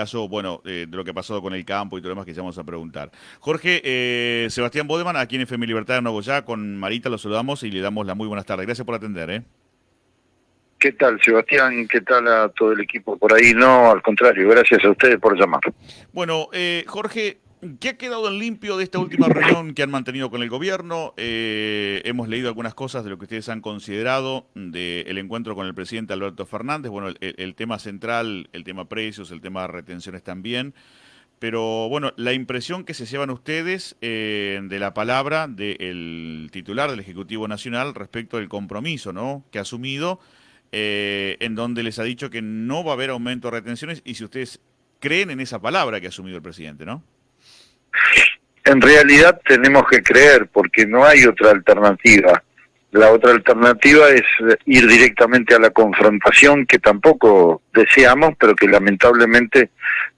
caso, bueno, de lo que ha pasado con el campo y todo lo demás que ya vamos a preguntar. Jorge, Sebastián Bodeman, aquí en FM Libertad de Nuevo Ya, con Marita lo saludamos y le damos la muy buenas tardes. Gracias por atender, ¿eh? ¿Qué tal, Sebastián? ¿Qué tal a todo el equipo por ahí? No, al contrario, gracias a ustedes por llamar. Bueno, Jorge, ¿qué ha quedado en limpio de esta última reunión que han mantenido con el gobierno? Hemos leído algunas cosas de lo que ustedes han considerado del encuentro con el presidente Alberto Fernández. Bueno, el tema central, el tema precios, el tema retenciones también. Pero bueno, la impresión que se llevan ustedes de la palabra del titular del Ejecutivo Nacional respecto del compromiso, ¿no?, que ha asumido, en donde les ha dicho que no va a haber aumento de retenciones y si ustedes creen en esa palabra que ha asumido el presidente, ¿no? En realidad tenemos que creer porque no hay otra alternativa. La otra alternativa es ir directamente a la confrontación que tampoco deseamos, pero que lamentablemente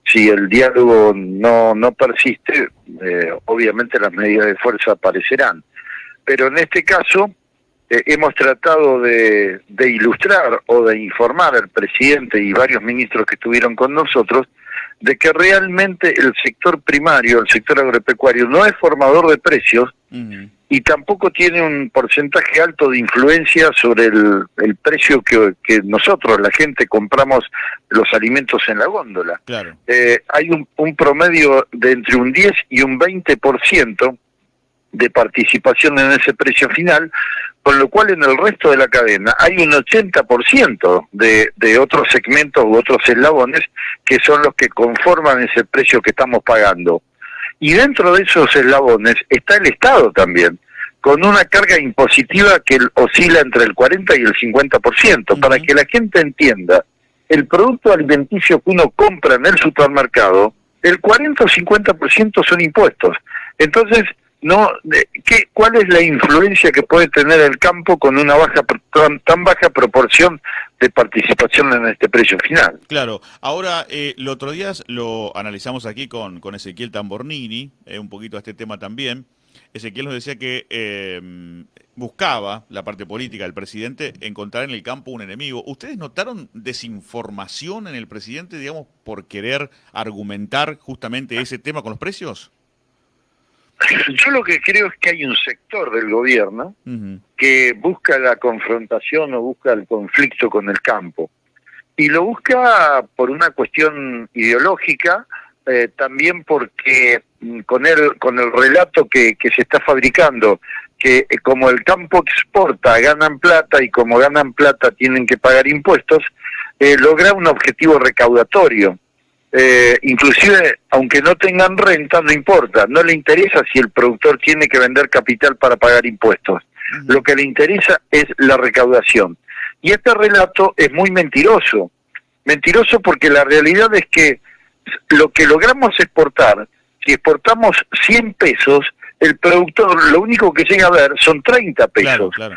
si el diálogo no persiste, obviamente las medidas de fuerza aparecerán. Pero en este caso hemos tratado de ilustrar o de informar al presidente y varios ministros que estuvieron con nosotros de que realmente el sector primario, el sector agropecuario, no es formador de precios y tampoco tiene un porcentaje alto de influencia sobre el precio que nosotros, la gente, compramos los alimentos en la góndola. Claro. Hay un promedio de entre un 10 y un 20% de participación en ese precio final, con lo cual en el resto de la cadena hay un 80% de otros segmentos u otros eslabones que son los que conforman ese precio que estamos pagando. Y dentro de esos eslabones está el Estado también, con una carga impositiva que oscila entre el 40 y el 50%, para que la gente entienda, el producto alimenticio que uno compra en el supermercado, el 40 o 50% son impuestos. Entonces, ¿cuál es la influencia que puede tener el campo con una tan baja proporción de participación en este precio final? Claro, ahora el otro día lo analizamos aquí con Ezequiel Tambornini, un poquito a este tema también. Ezequiel nos decía que buscaba la parte política del presidente encontrar en el campo un enemigo. ¿Ustedes notaron desinformación en el presidente, digamos, por querer argumentar justamente ese tema con los precios? Yo lo que creo es que hay un sector del gobierno que busca la confrontación o busca el conflicto con el campo. Y lo busca por una cuestión ideológica, también porque con el relato que se está fabricando, que como el campo exporta, ganan plata y como ganan plata tienen que pagar impuestos, logra un objetivo recaudatorio. Inclusive, aunque no tengan renta, no importa, no le interesa si el productor tiene que vender capital para pagar impuestos. Lo que le interesa es la recaudación. Y este relato es muy mentiroso porque la realidad es que lo que logramos exportar, si exportamos 100 pesos, el productor lo único que llega a ver son 30 pesos, Claro.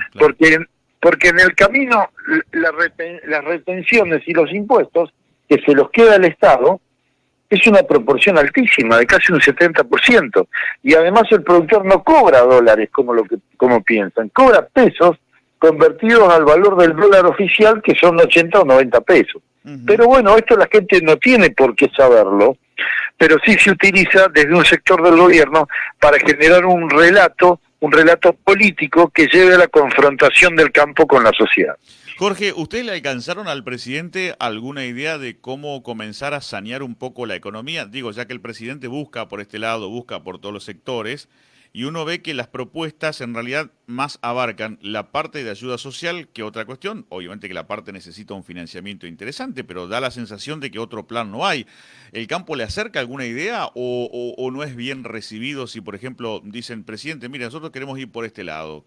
porque en el camino las retenciones y los impuestos que se los queda el Estado es una proporción altísima, de casi un 70%. Y además el productor no cobra dólares como piensan, cobra pesos convertidos al valor del dólar oficial, que son 80 o 90 pesos. Pero bueno, esto la gente no tiene por qué saberlo, pero sí se utiliza desde un sector del gobierno para generar un relato político que lleve a la confrontación del campo con la sociedad. Jorge, ¿ustedes le alcanzaron al presidente alguna idea de cómo comenzar a sanear un poco la economía? Digo, ya que el presidente busca por este lado, busca por todos los sectores, y uno ve que las propuestas en realidad más abarcan la parte de ayuda social que otra cuestión. Obviamente que la parte necesita un financiamiento interesante, pero da la sensación de que otro plan no hay. ¿El campo le acerca alguna idea o no es bien recibido si, por ejemplo, dicen, presidente, mire, nosotros queremos ir por este lado?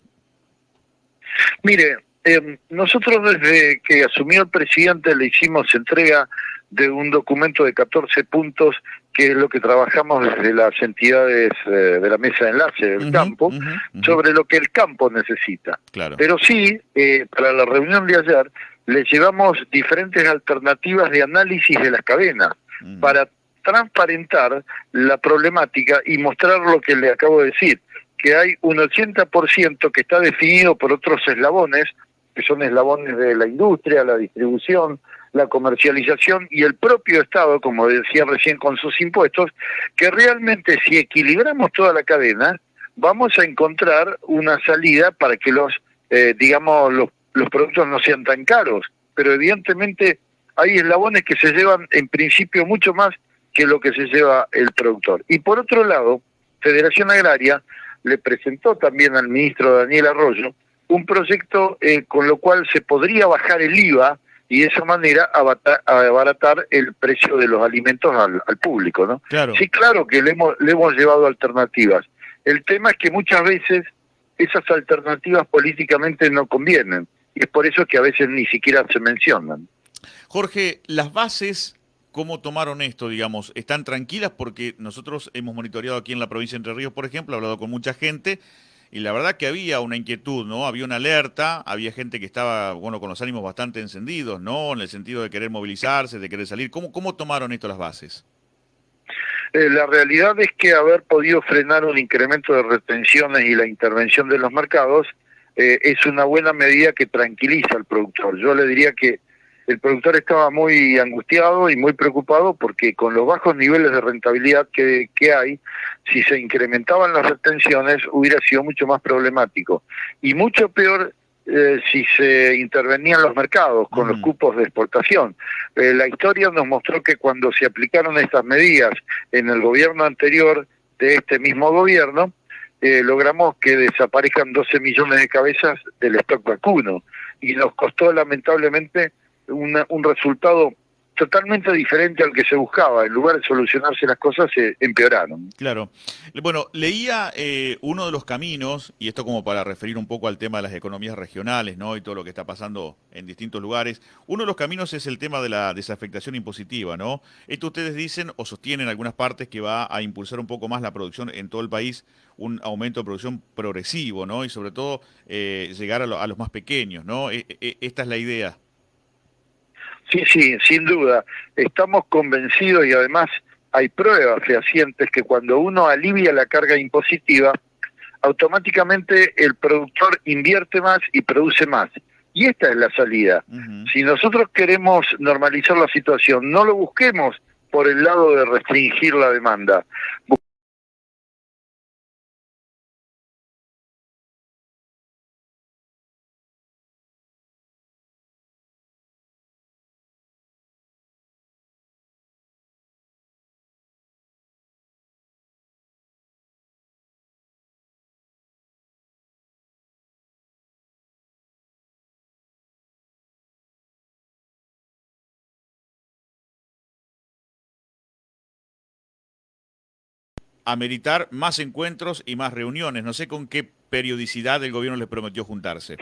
Mire, nosotros desde que asumió el presidente le hicimos entrega de un documento de 14 puntos, que es lo que trabajamos desde las entidades de la mesa de enlace del campo, sobre lo que el campo necesita. Claro. Pero sí, para la reunión de ayer, le llevamos diferentes alternativas de análisis de las cadenas, para transparentar la problemática y mostrar lo que le acabo de decir, que hay un 80% que está definido por otros eslabones, que son eslabones de la industria, la distribución, la comercialización y el propio Estado, como decía recién, con sus impuestos, que realmente si equilibramos toda la cadena, vamos a encontrar una salida para que los productos no sean tan caros. Pero evidentemente hay eslabones que se llevan en principio mucho más que lo que se lleva el productor. Y por otro lado, Federación Agraria le presentó también al ministro Daniel Arroyo un proyecto con lo cual se podría bajar el IVA y de esa manera abaratar el precio de los alimentos al público, ¿no? Claro. Sí, claro que le hemos llevado alternativas. El tema es que muchas veces esas alternativas políticamente no convienen, y es por eso que a veces ni siquiera se mencionan. Jorge, las bases, ¿cómo tomaron esto, digamos? ¿Están tranquilas? Porque nosotros hemos monitoreado aquí en la provincia de Entre Ríos, por ejemplo, hablado con mucha gente, y la verdad que había una inquietud, ¿no? Había una alerta, había gente que estaba, bueno, con los ánimos bastante encendidos, ¿no? En el sentido de querer movilizarse, de querer salir. ¿Cómo tomaron esto las bases? La realidad es que haber podido frenar un incremento de retenciones y la intervención de los mercados es una buena medida que tranquiliza al productor. Yo le diría que el productor estaba muy angustiado y muy preocupado porque con los bajos niveles de rentabilidad que hay, si se incrementaban las retenciones hubiera sido mucho más problemático. Y mucho peor si se intervenían los mercados con los cupos de exportación. La historia nos mostró que cuando se aplicaron estas medidas en el gobierno anterior de este mismo gobierno, logramos que desaparezcan 12 millones de cabezas del stock vacuno y nos costó lamentablemente un resultado totalmente diferente al que se buscaba. En lugar de solucionarse las cosas, se empeoraron. Claro. Bueno, leía uno de los caminos, y esto como para referir un poco al tema de las economías regionales, ¿no? Y todo lo que está pasando en distintos lugares. Uno de los caminos es el tema de la desafectación impositiva, ¿no? Esto ustedes dicen o sostienen en algunas partes que va a impulsar un poco más la producción en todo el país, un aumento de producción progresivo, ¿no? Y sobre todo llegar a los más pequeños, ¿no? Esta es la idea. Sí, sin duda. Estamos convencidos y además hay pruebas fehacientes que cuando uno alivia la carga impositiva, automáticamente el productor invierte más y produce más. Y esta es la salida. Si nosotros queremos normalizar la situación, no lo busquemos por el lado de restringir la demanda. Ameritar más encuentros y más reuniones. No sé con qué periodicidad el gobierno les prometió juntarse.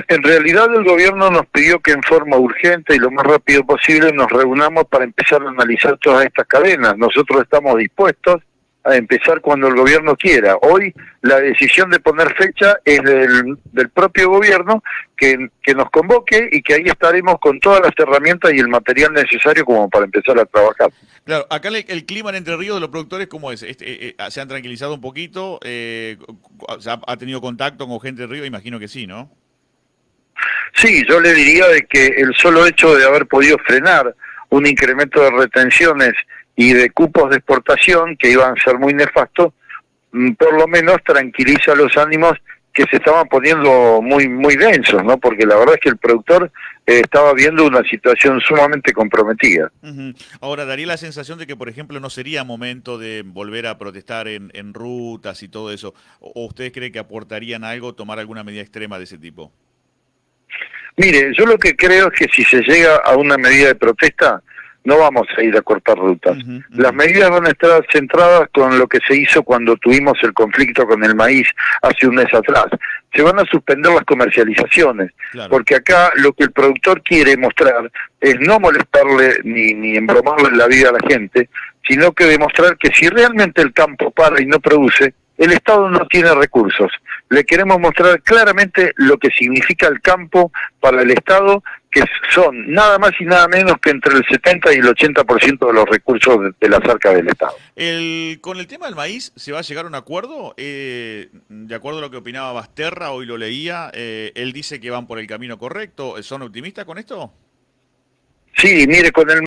En realidad el gobierno nos pidió que en forma urgente y lo más rápido posible nos reunamos para empezar a analizar todas estas cadenas. Nosotros estamos dispuestos a empezar cuando el gobierno quiera. Hoy la decisión de poner fecha es del propio gobierno que nos convoque y que ahí estaremos con todas las herramientas y el material necesario como para empezar a trabajar. Claro, acá el clima en Entre Ríos de los productores, ¿cómo es? ¿Se han tranquilizado un poquito? ¿Ha tenido contacto con gente de Río? Imagino que sí, ¿no? Sí, yo le diría de que el solo hecho de haber podido frenar un incremento de retenciones y de cupos de exportación que iban a ser muy nefastos, por lo menos tranquiliza los ánimos que se estaban poniendo muy densos, ¿no? Porque la verdad es que el productor estaba viendo una situación sumamente comprometida. Ahora, daría la sensación de que, por ejemplo, no sería momento de volver a protestar en rutas y todo eso. ¿O ustedes creen que aportarían algo, tomar alguna medida extrema de ese tipo? Mire, yo lo que creo es que si se llega a una medida de protesta, no vamos a ir a cortar rutas. Las medidas van a estar centradas con lo que se hizo cuando tuvimos el conflicto con el maíz hace un mes atrás. Se van a suspender las comercializaciones, porque acá lo que el productor quiere mostrar es no molestarle ni embromarle la vida a la gente, sino que demostrar que si realmente el campo para y no produce, el Estado no tiene recursos. Le queremos mostrar claramente lo que significa el campo para el Estado, que son nada más y nada menos que entre el 70 y el 80% de los recursos de las arcas del Estado. Con el tema del maíz, ¿se va a llegar a un acuerdo? De acuerdo a lo que opinaba Basterra, hoy lo leía, él dice que van por el camino correcto. ¿Son optimistas con esto? Sí, mire, con el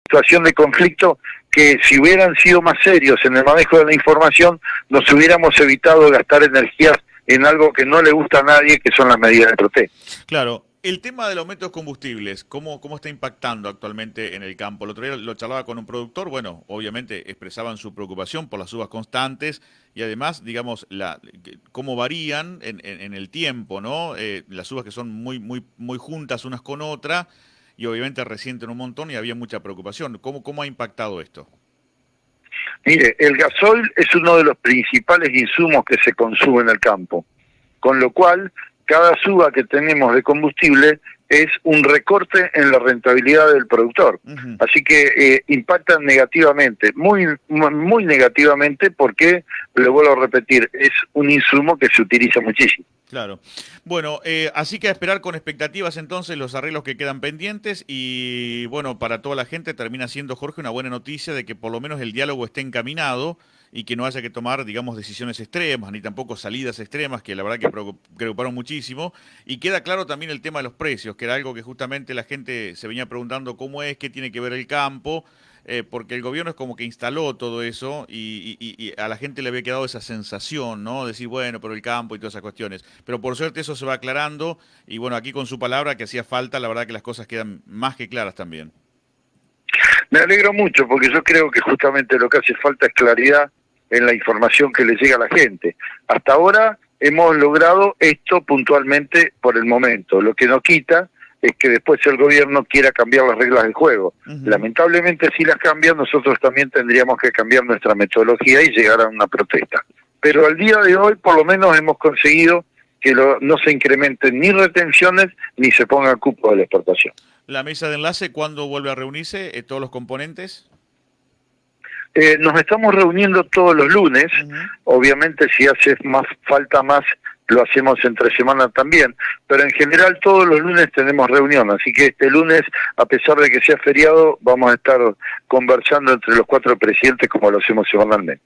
situación de conflicto que si hubieran sido más serios en el manejo de la información, nos hubiéramos evitado gastar energías en algo que no le gusta a nadie, que son las medidas de protesta. Claro. El tema del aumento de combustibles, ¿cómo está impactando actualmente en el campo? El otro día lo charlaba con un productor, bueno, obviamente expresaban su preocupación por las subas constantes y además, digamos, cómo varían en el tiempo, ¿no? Las subas que son muy juntas unas con otras y obviamente resienten un montón y había mucha preocupación. ¿Cómo ha impactado esto? Mire, el gasoil es uno de los principales insumos que se consume en el campo, con lo cual cada suba que tenemos de combustible es un recorte en la rentabilidad del productor. Ujú. Así que impactan negativamente, muy negativamente, porque, le vuelvo a repetir, es un insumo que se utiliza muchísimo. Claro. Bueno, así que a esperar con expectativas entonces los arreglos que quedan pendientes y bueno, para toda la gente termina siendo, Jorge, una buena noticia de que por lo menos el diálogo esté encaminado y que no haya que tomar, digamos, decisiones extremas, ni tampoco salidas extremas, que la verdad que preocuparon muchísimo. Y queda claro también el tema de los precios, que era algo que justamente la gente se venía preguntando cómo es, qué tiene que ver el campo. Porque el gobierno es como que instaló todo eso y a la gente le había quedado esa sensación, ¿no? Decir, bueno, pero el campo y todas esas cuestiones. Pero por suerte eso se va aclarando y bueno, aquí con su palabra que hacía falta, la verdad que las cosas quedan más que claras también. Me alegro mucho porque yo creo que justamente lo que hace falta es claridad en la información que le llega a la gente. Hasta ahora hemos logrado esto puntualmente por el momento. Lo que no quita es que después el gobierno quiera cambiar las reglas del juego. Ujú. Lamentablemente, si las cambian, nosotros también tendríamos que cambiar nuestra metodología y llegar a una protesta. Pero al día de hoy, por lo menos, hemos conseguido que no se incrementen ni retenciones ni se ponga cupo de la exportación. La mesa de enlace, ¿cuándo vuelve a reunirse? ¿Todos los componentes? Nos estamos reuniendo todos los lunes. Ujú. Obviamente, si hace falta más, lo hacemos entre semana también, pero en general todos los lunes tenemos reunión, así que este lunes, a pesar de que sea feriado, vamos a estar conversando entre los 4 presidentes como lo hacemos semanalmente.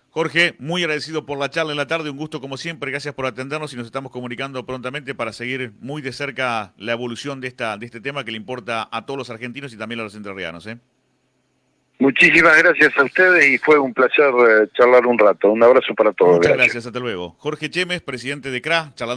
Jorge, muy agradecido por la charla en la tarde, un gusto como siempre, gracias por atendernos y nos estamos comunicando prontamente para seguir muy de cerca la evolución de este tema que le importa a todos los argentinos y también a los entrerrianos, ¿eh? Muchísimas gracias a ustedes y fue un placer charlar un rato. Un abrazo para todos. Muchas gracias, hasta luego. Jorge Chemes, presidente de CRA, charlando